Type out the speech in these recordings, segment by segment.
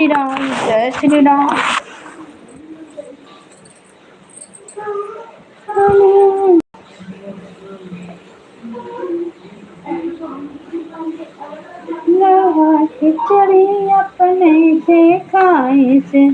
राम जय श्री राम। खिचड़ी अपने से खाए से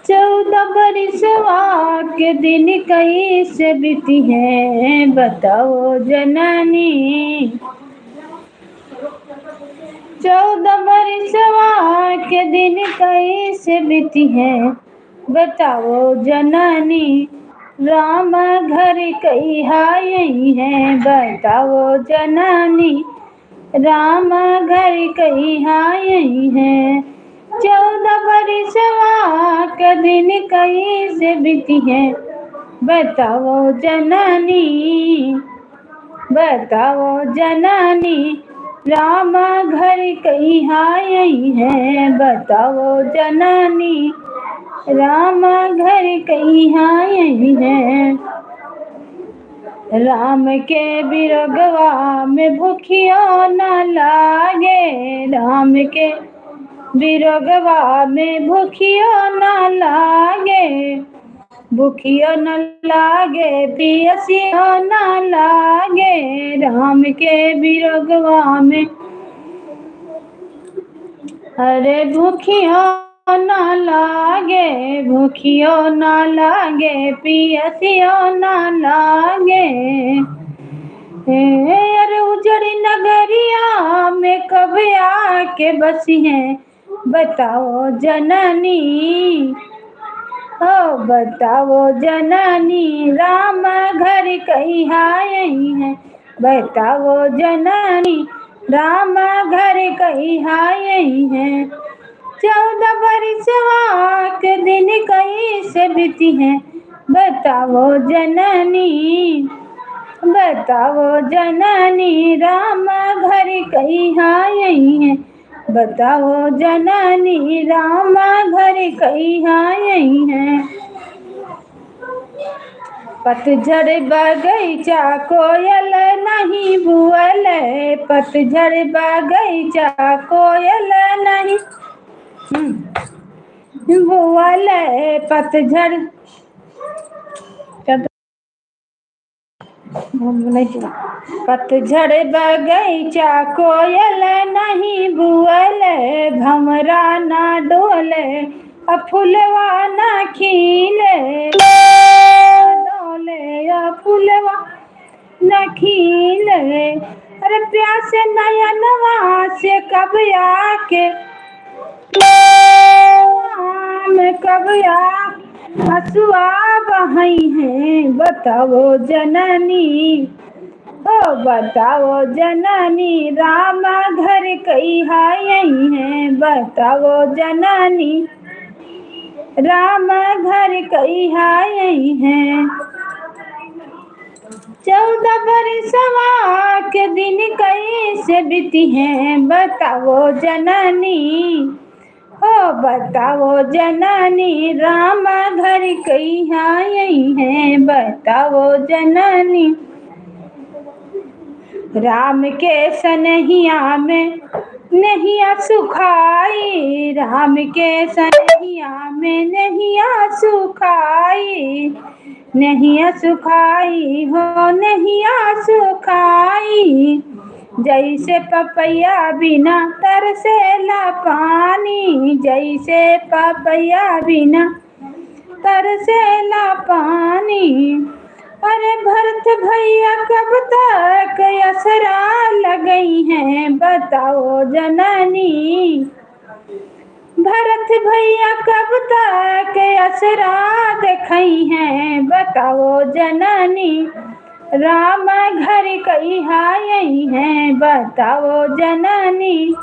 चौदह बरिसवा के दिन कैसे बीती है बताओ जननी। चौदह बरिसवा के दिन कैसे बीती है बताओ जननी। राम घर कहिया यही है बताओ जननी। राम घर कहिया यही है। चौदह बरिसवा के दिन कैसे बीती है बताओ जननी। बताओ जननी। राम घर कहिया यही है बताओ जननी। राम घर कहिया यही है। राम के बिरगवा में भूखियो न लागे। राम के बिरगवा में भूखियो न लागे। भूखियो न लागे पियसियो न लागे। राम के बिरगवा में अरे भूखियो न लागे। भूखियो न लागे पियसियो न लागे। अरे उजड़ी नगरिया में कब आके बसी है बताओ जननी। ओ बताओ जननी। राम घर कहिया यही है बताओ जननी। राम घर कहिया यही है। चौदह बरिसवा के दिन कैसे बीती है बताओ जननी। बताओ जननी। राम घर कहिया यही है बताओ जननी। राम घर कहिया यही है। पतझड़ बगीचा कोयल नहीं बुअल। पतझड़ बगीचा कोयल नहीं बुअल। पतझड़ पतझड़ बगीचा कोयल नहीं बुअल। भंवरा ना डोले फुलवा न खिले। डोले फुलवा न खिले। अरे प्यास नयनवा से कब आके कब हसुआ बहई है बताओ जननी। ओ बताओ जननी। राम घर कहिया यही है बताओ जननी। राम घर कहिया यही है। चौदह बरिसवा के दिन कैसे बीती है बताओ जननी। ओ बताओ जननी। राम घर कहिया यही है बताओ जननी। राम के सनहिया में नहिया सुखाई। राम के सनहिया में नहिया सुखाई। नहिया सुखाई हो नहिया सुखाई। जैसे पपैया बिना तरसेला पानी। जैसे पपैया बिना तरसेला पानी। अरे भरत भैया कब तक असरा लगई है बताओ जननी। भरत भैया कब तक असरा देखई है बताओ जननी। राम घर कहिया यही है बताओ जननी।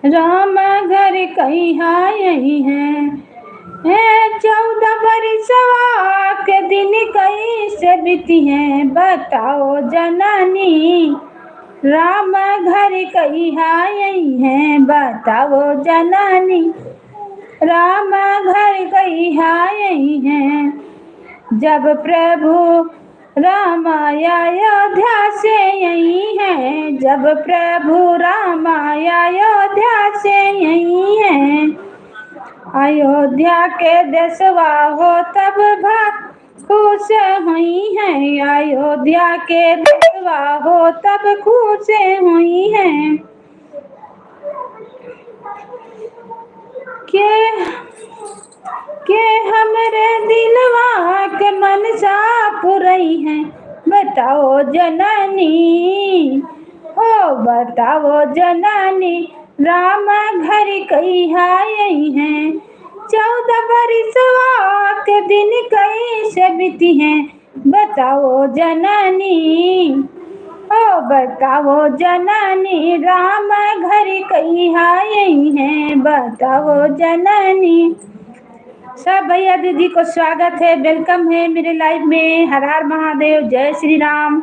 राम घर कहिया यही है। है 14 बरसवा के दिन कैसे बीती हैं बताओ जननी। राम घर कहिया यही है बताओ जननी। राम घर कहिया यही है। जब प्रभु राम अयोध्या से यही है। जब प्रभु राम अयोध्या से यही है। अयोध्या के देशवा हो तब खुश हुई है। अयोध्या के देशवा हो तब खुश हुई है। के हमरे दिलवा के मनसा पुरई है बताओ जननी। हो बताओ जननी। राम घर कहिया यही है। 14 बरसवा के दिन कैसे बीती हैं बताओ जननी। ओ बताओ जननी। राम घर कहिया यही है बताओ जननी। सब भैया दीदी को स्वागत है, वेलकम है मेरे लाइव में। हर हर महादेव, जय श्री राम।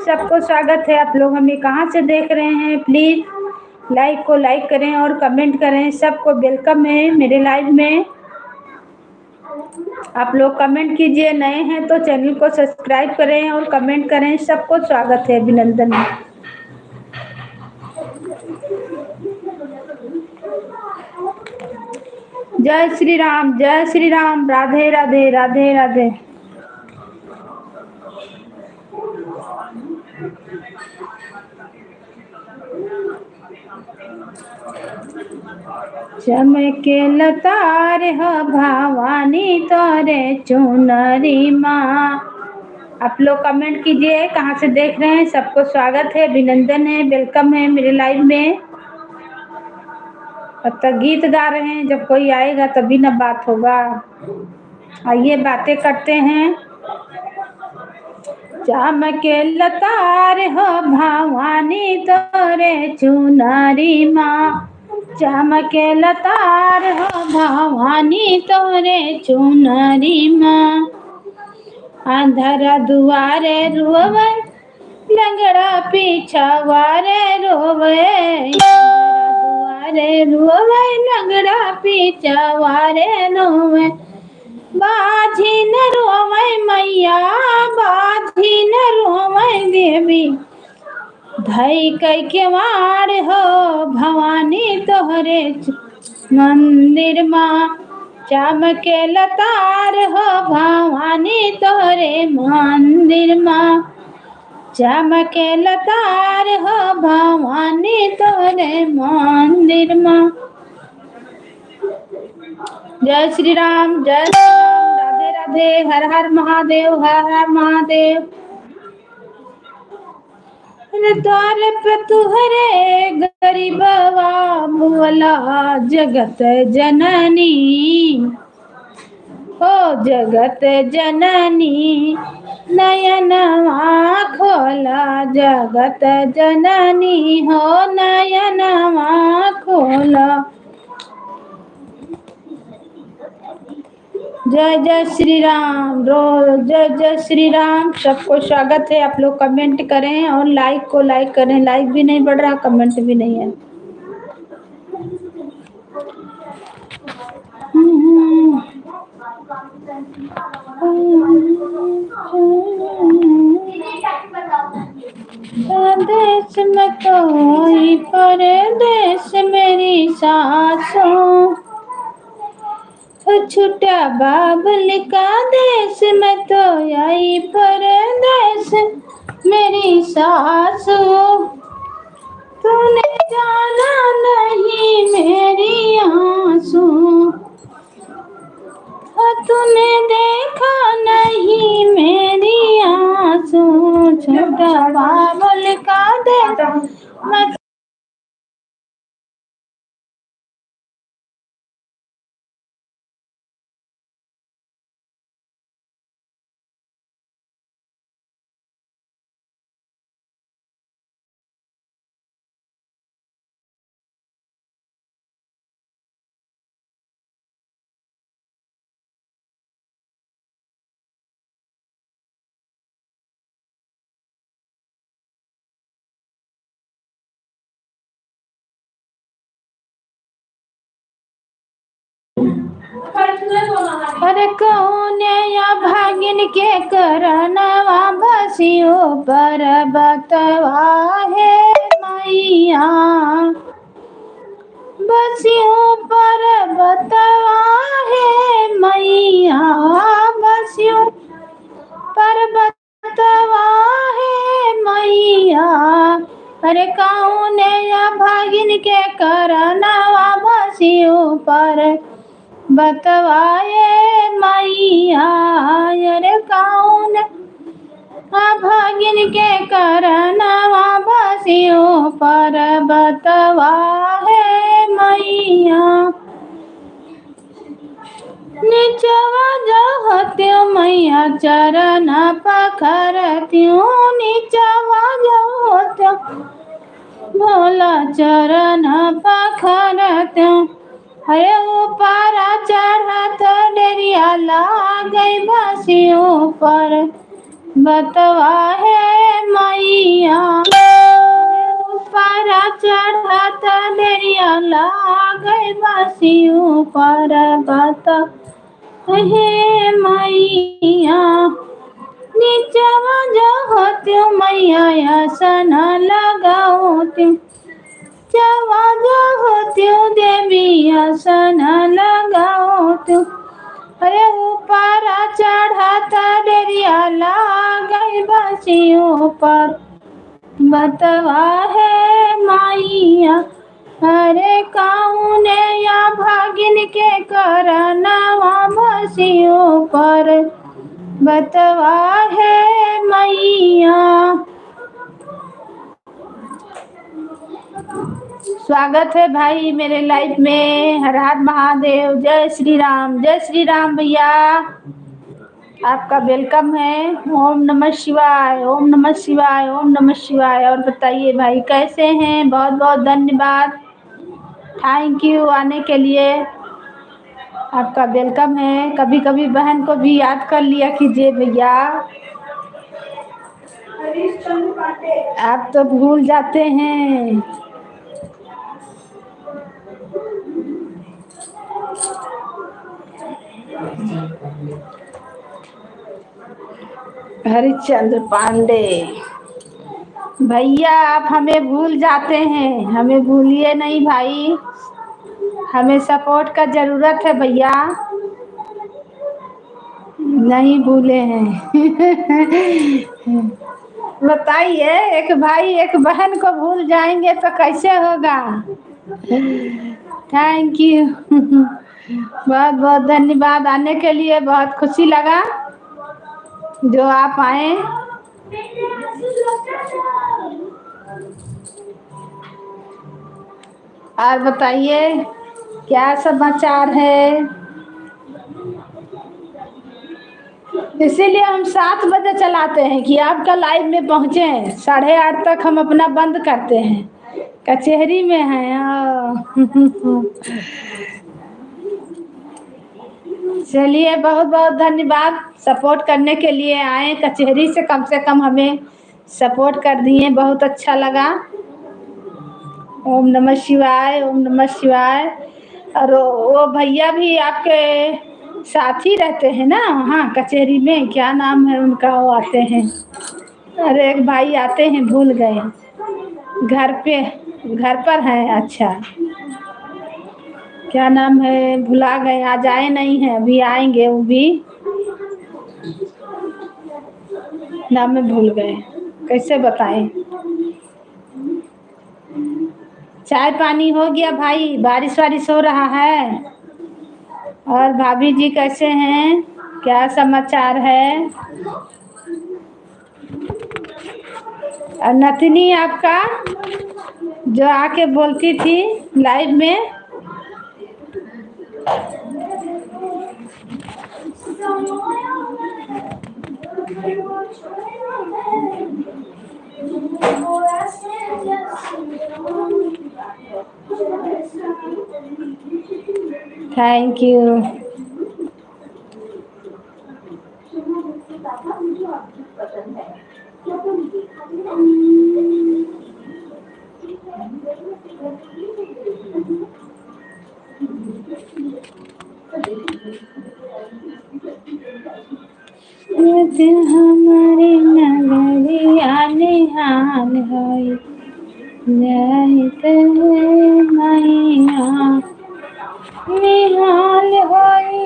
सबको स्वागत है। आप लोग हमें कहाँ से देख रहे हैं प्लीज लाइक को लाइक करें और कमेंट करें। सबको वेलकम है मेरे लाइव में। आप लोग कमेंट कीजिए, नए हैं तो चैनल को सब्सक्राइब करें और कमेंट करें। सबको स्वागत है, अभिनंदन है। जय श्री राम, जय श्री राम। राधे राधे, राधे राधे। चमके लतार हो भवानी तोरे चुनरी माँ। आप लोग कमेंट कीजिए कहाँ से देख रहे हैं। सबको स्वागत है, अभिनंदन है, वेलकम है मेरे लाइव में। अब तक गीत गा रहे हैं, जब कोई आएगा तभी ना बात होगा। आइए बातें करते हैं। चमके लतार हो भवानी तोरे चुनरी माँ। चमके लतार हो भवानी तोरे चुनरी माँ। अंधरा दुआरे रोवे लंगड़ा पिछवारे रोवे। दुआरे रोवे लंगड़ा पिछवारे रोवे। बाझी न रोवे मैया, बाझी न रोवे देवी। धई कई के वार हो भवानी तोहरे मंदिर माँ। चमके लतार हो भवानी तोहरे मंदिर माँ। चमके लतार हो भवानी तोहरे मंदिर माँ। जय श्री राम, जय श्री राम। राधे राधे, हर हर महादेव, हर हर महादेव। द्वार पे तुहरे गरीबवा मुअला जगत जननी। ओ जगत जननी नयनवा खोला। जगत जननी हो नयनवा खोला। जय जय श्री राम। जय जय श्री राम। सबको स्वागत है। आप लोग कमेंट करें और लाइक को लाइक करें। लाइक भी नहीं बढ़ रहा, कमेंट भी नहीं है। परदेश में कोई परदेश मेरी सासों। छुटा बाबुल का देश में तो आई परदेश मेरी सासू। तूने जाना नहीं मेरी आंसू। तूने देखा नहीं मेरी आंसू। छुटा बाबुल का देश मैं अरे कौने या भागिन के करनवा बसियो पर बतवा है मैया, बसियो पर बतवा है मैया, बसियो पर बतवा है मैया। अरे कौने या भागिन के करनवा बसियो पर बतवाए मैया। अरे कौन भागिन के करनवा बसियो पर बतवा है मैया। निचवा जहत्यो मैया चरण पखरत्यो, निचवा जहत्यो भोला चरण पखरत्यो। अरे ऊपर चढ़त डेरिया लागई बसियों पर बतवा है मैया। ऊपर चढ़त डेरिया लागई बसियों पर बतवा है मैया। नीचवा जहत्यो मैया आसन लगाओ, चवा जहत्यो देवी आसन लगाओ तू। अरे ऊपर चढ़त डेरिया लागई बसियों पर बतवा है मैया। अरे कौने या भागिन के करनवा बसियों पर बतवा है मैया। स्वागत है भाई मेरे लाइफ में। हर हर महादेव, जय श्री राम भैया, आपका वेलकम है। ओम नमः शिवाय, ओम नमः शिवाय, ओम नमः शिवाय। और बताइए भाई कैसे हैं? बहुत बहुत धन्यवाद, थैंक यू आने के लिए, आपका वेलकम है। कभी कभी बहन को भी याद कर लिया कीजिए भैया, आप तो भूल जाते हैं। हरिश्चंद्र पांडे भैया, आप हमें भूल जाते हैं, हमें भूलिए नहीं भाई, हमें सपोर्ट का जरूरत है भैया, नहीं भूले हैं। बताइए, एक भाई एक बहन को भूल जाएंगे तो कैसे होगा। थैंक यू, बहुत बहुत धन्यवाद आने के लिए, बहुत खुशी लगा जो आप आए। और बताइए क्या समाचार है। इसीलिए हम 7 बजे चलाते हैं कि आपका लाइव में पहुँचे। 8:30 तक हम अपना बंद करते हैं, कचहरी में हैं। चलिए, बहुत बहुत धन्यवाद सपोर्ट करने के लिए। आए कचहरी से कम हमें सपोर्ट कर दिए, बहुत अच्छा लगा। ओम नमः शिवाय, ओम नमः शिवाय। और वो भैया भी आपके साथ ही रहते हैं ना वहाँ कचहरी में, क्या नाम है उनका, वो आते हैं। अरे एक भाई आते हैं, भूल गए, घर पे घर पर हैं। अच्छा, क्या नाम है, भुला गए, आज आए नहीं हैं, अभी आएंगे वो भी, नाम में भूल गए, कैसे बताएं। चाय पानी हो गया भाई? बारिश वारिश हो रहा है? और भाभी जी कैसे हैं, क्या समाचार है? और नतनी आपका जो आके बोलती थी लाइव में, थैंक यू। निहाल होई जाइत मैया निहाल होई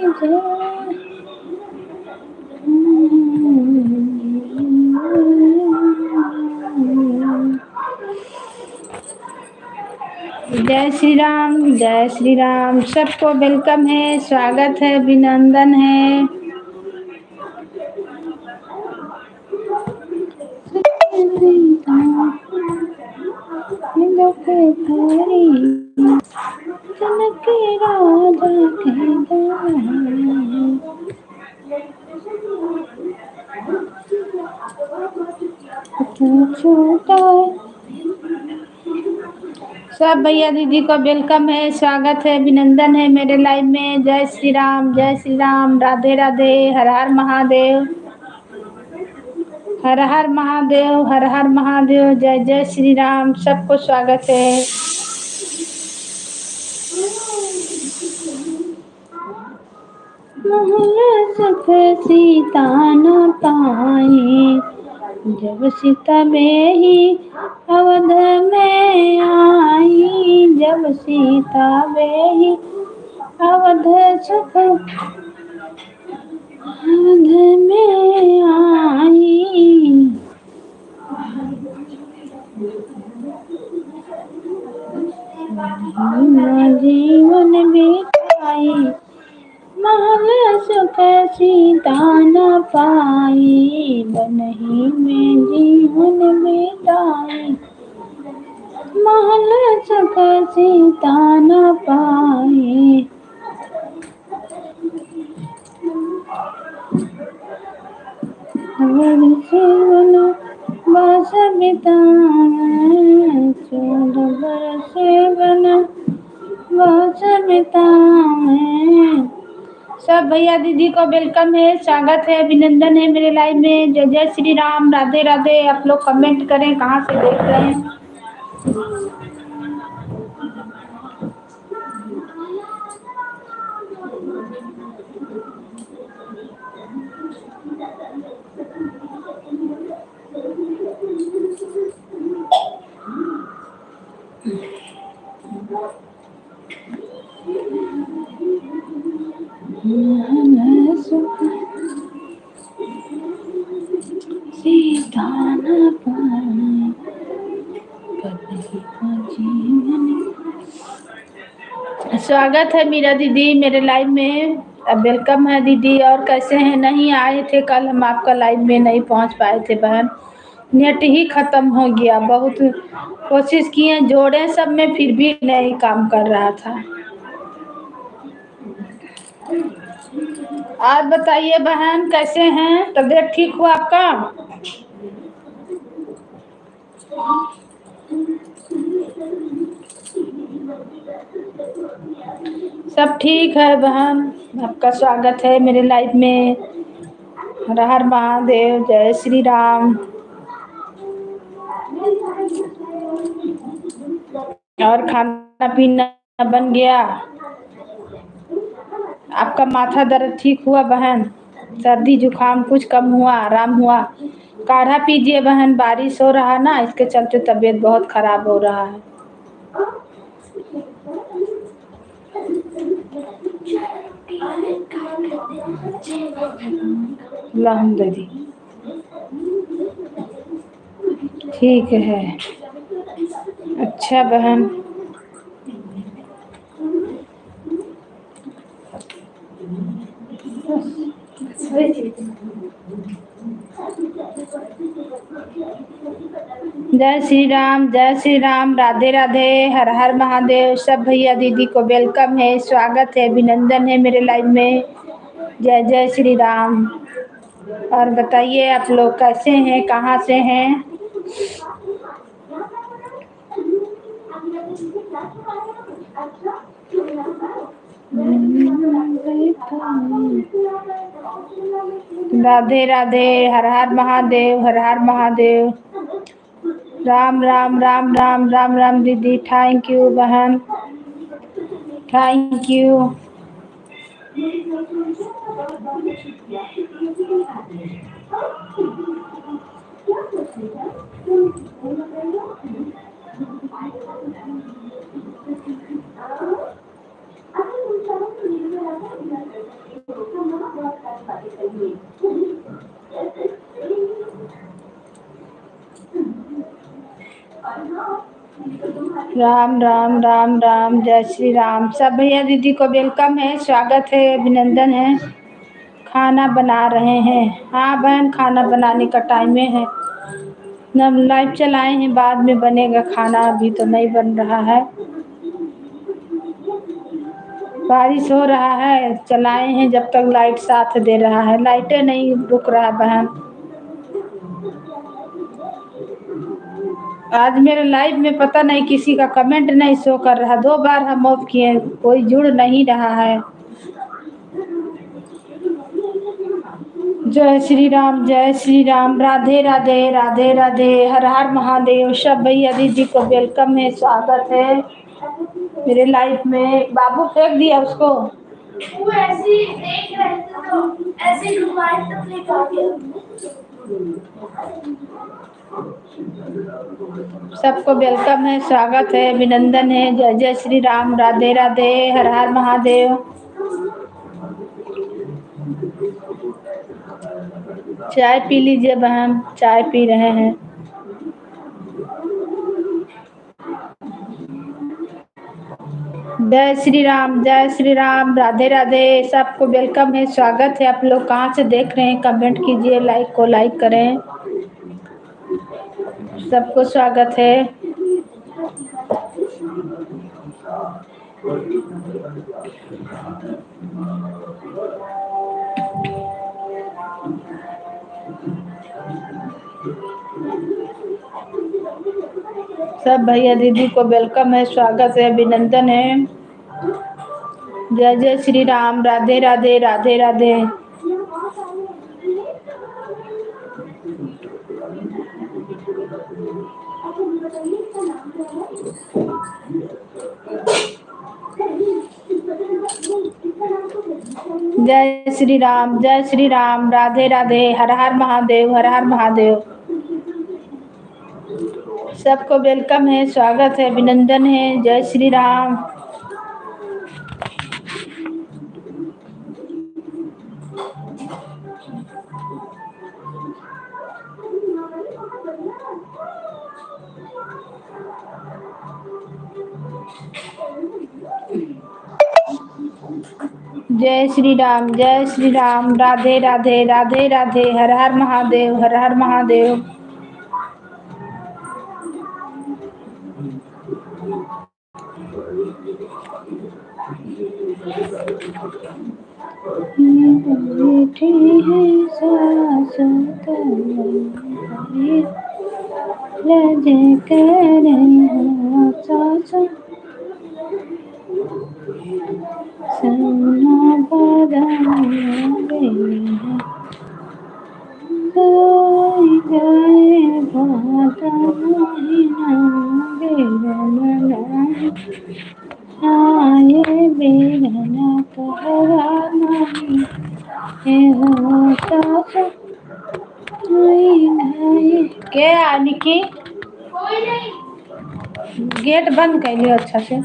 जय श्री राम। सबको वेलकम है, स्वागत है, अभिनंदन है। जनक राजा के छोटा सब भैया दीदी को वेलकम है, स्वागत है, अभिनंदन है मेरे लाइव में। जय श्री राम, राधे राधे, हर हर महादेव, हर हर महादेव, हर हर महादेव, जय जय श्री राम। सबको स्वागत है। महल सुख सीता न पाई, जब सीता बेही अवध में आई, जब सीता बेही अवध सुख अवध में आई, जीवन बिताई, महल सुख सीता न पाई, बनही में जीवन बिताई, महल सुख सीता न पाई। जीवन बस बिताए, 14 बरस बन बस बिताए। सब भैया दीदी को वेलकम है, स्वागत है, अभिनंदन है मेरे लाइव में। जय जय श्री राम, राधे राधे। आप लोग कमेंट करें कहाँ से देख रहे हैं। सीता न पाई, स्वागत है मीरा दीदी मेरे लाइव में। अब वेलकम है दीदी। और कैसे हैं? नहीं आए थे कल, हम आपका लाइव में नहीं पहुंच पाए थे बहन, नेट ही खत्म हो गया। बहुत कोशिश किए जोड़े सब में, फिर भी नहीं काम कर रहा था। और बताइए बहन कैसे हैं? तबीयत ठीक हुआ आपका? सब ठीक है बहन, आपका स्वागत है मेरे लाइव में। हर हर महादेव, जय श्री राम। और खाना पीना बन गया? आपका माथा दर्द ठीक हुआ बहन? सर्दी जुकाम कुछ कम हुआ, आराम हुआ? काढ़ा पीजिए बहन, बारिश हो रहा है ना, इसके चलते तबीयत बहुत खराब हो रहा है। दीदी ठीक है, अच्छा बहन। जय श्री राम, राधे राधे, हर हर महादेव। सब भैया दीदी को वेलकम है, स्वागत है, अभिनंदन है मेरे लाइव में। जय जय श्री राम। और बताइए आप लोग कैसे हैं, कहाँ से हैं? राधे राधे, हर हर महादेव, हर हर महादेव। राम राम राम राम राम राम दीदी, थैंक यू बहन, थैंक यू। राम राम राम राम, जय श्री राम। सब भैया दीदी को वेलकम है, स्वागत है, अभिनंदन है। खाना बना रहे हैं। हाँ बहन, खाना बनाने का टाइम में है ना, लाइव चलाए हैं, बाद में बनेगा खाना, अभी तो नहीं बन रहा है। बारिश हो रहा है, चलाए हैं जब तक लाइट साथ दे रहा है, लाइटें नहीं रुक रहा बहन। आज मेरे लाइव में पता नहीं किसी का कमेंट नहीं शो कर रहा, 2 बार हम ऑफ किए, कोई जुड़ नहीं रहा है। जय श्री राम, जय श्री राम, राधे राधे, राधे राधे, हर हर महादेव। सब भैया दीदी को वेलकम है, स्वागत है मेरे लाइफ में। बाबू फेंक दिया उसको, वो ऐसे ही देख रहे थे तो ऐसे घुमाए तो क्लिक आ गया। सबको वेलकम है, स्वागत है, अभिनंदन है। जय जय श्री राम, राधे राधे, हर हर महादेव। चाय पी लीजिए बहन, चाय पी रहे हैं। जय श्री राम, जय श्री राम, राधे राधे। सबको वेलकम है, स्वागत है। आप लोग कहाँ से देख रहे हैं कमेंट कीजिए, लाइक को लाइक करें। सबको स्वागत है। सब भैया दीदी को वेलकम है, स्वागत है, अभिनंदन है। जय जय श्री राम, राधे राधे, राधे राधे। जय श्री राम, जय श्री राम, राधे राधे, हर हर महादेव, हर हर महादेव। सबको वेलकम है, स्वागत है, अभिनंदन है। जय श्री राम। जय श्री राम, जय श्री राम, राधे राधे, राधे राधे, हर हर महादेव, हर हर महादेव। बैठी है सासत लजे करे सास सना बदले गाय गाय बात महीना बेरना आए बेरना कहरा नहीं क्या निकी गेट बंद कर लियो अच्छा से।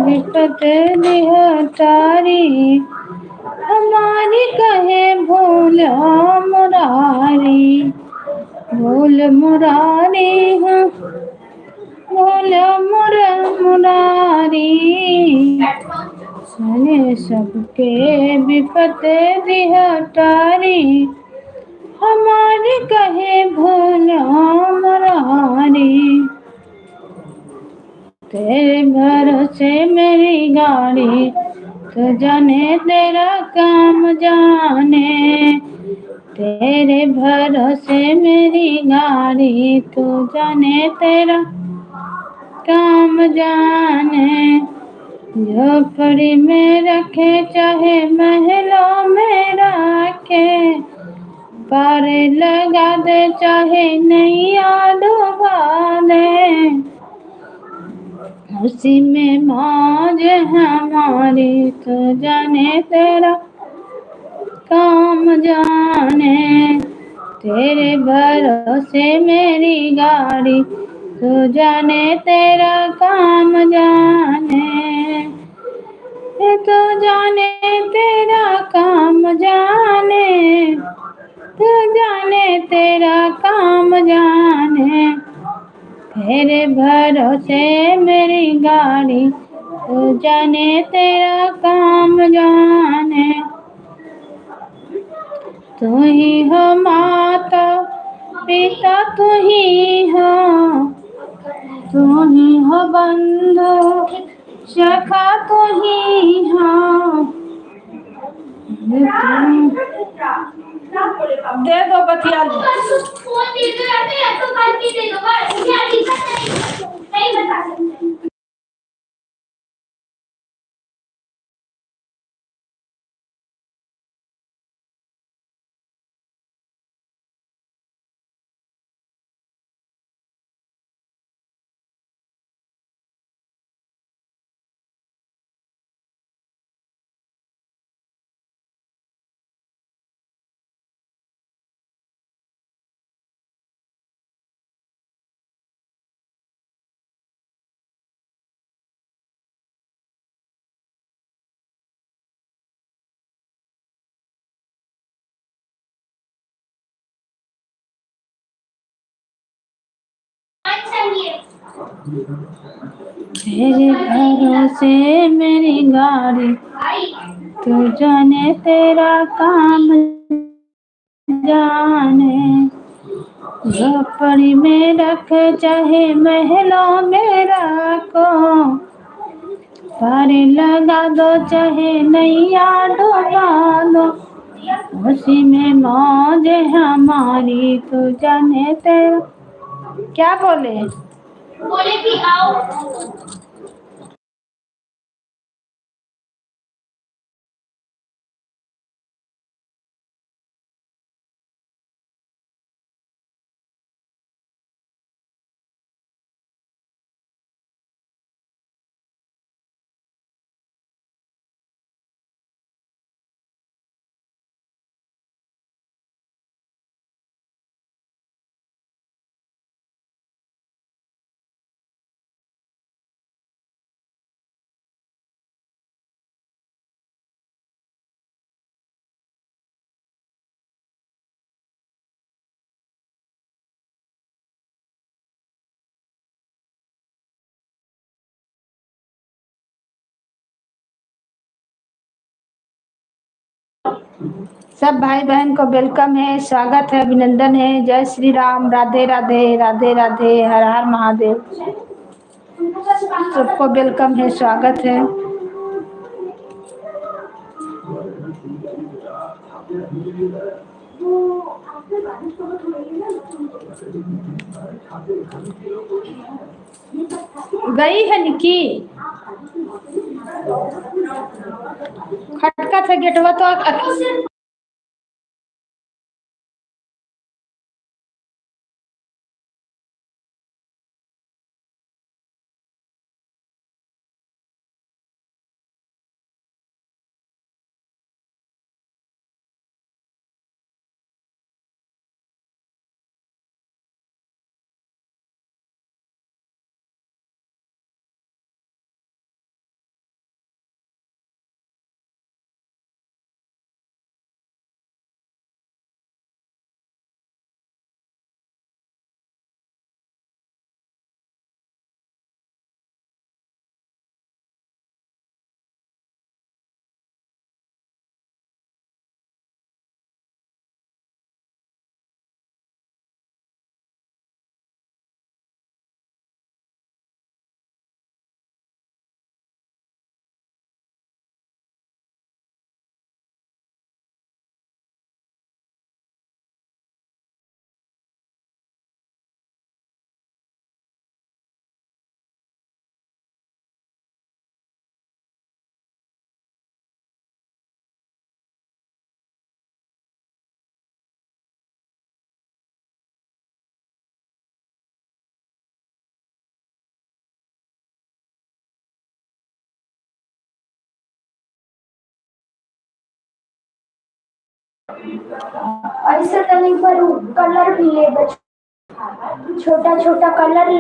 विपत निहतारी हमारी कहे भूल मुरारी, भूल मुरारी भूल मुरारी। सने सबके विपत निहतारी हमारी कहे भूल मुरारी। तेरे भरोसे मेरी गाड़ी, तो जाने तेरा काम जाने। तेरे भरोसे मेरी गाड़ी, तो जाने तेरा काम जाने। झोपड़ी में रखे चाहे महलों में रखे, पार लगा दे चाहे नैया डुबा दे, उसी में मौज हमारी, तो जाने तेरा काम जाने। तेरे भरोसे मेरी गाड़ी, तो जाने तेरा काम जाने। तो जाने तेरा काम जाने, तो जाने तेरा काम जाने। तेरे भरोसे मेरी गाड़ी, तो जाने तेरा काम जाने। तू ही हो माता पिता, तू ही हो, तू ही हो बंधु सखा, तू ही हो। दे दो बतिया तेरे भरोसे मेरी गाड़ी, तो जाने तेरा काम जाने। झोपड़ी में रख चाहे महलों में रखो, पार लगा दो चाहे नैया डुबा दो, उसी में मौज हमारी, तो जाने तेरा। क्या बोले? बोले कि आओ। सब भाई बहन को वेलकम है, स्वागत है, अभिनंदन है। जय श्री राम, राधे राधे, राधे राधे, हर हर महादेव। सबको वेलकम है, स्वागत है। गई है निकी, खटका था गेटवा तो ऐसे तो नहीं, पर कलर भी ले, छोटा छोटा कलर ले।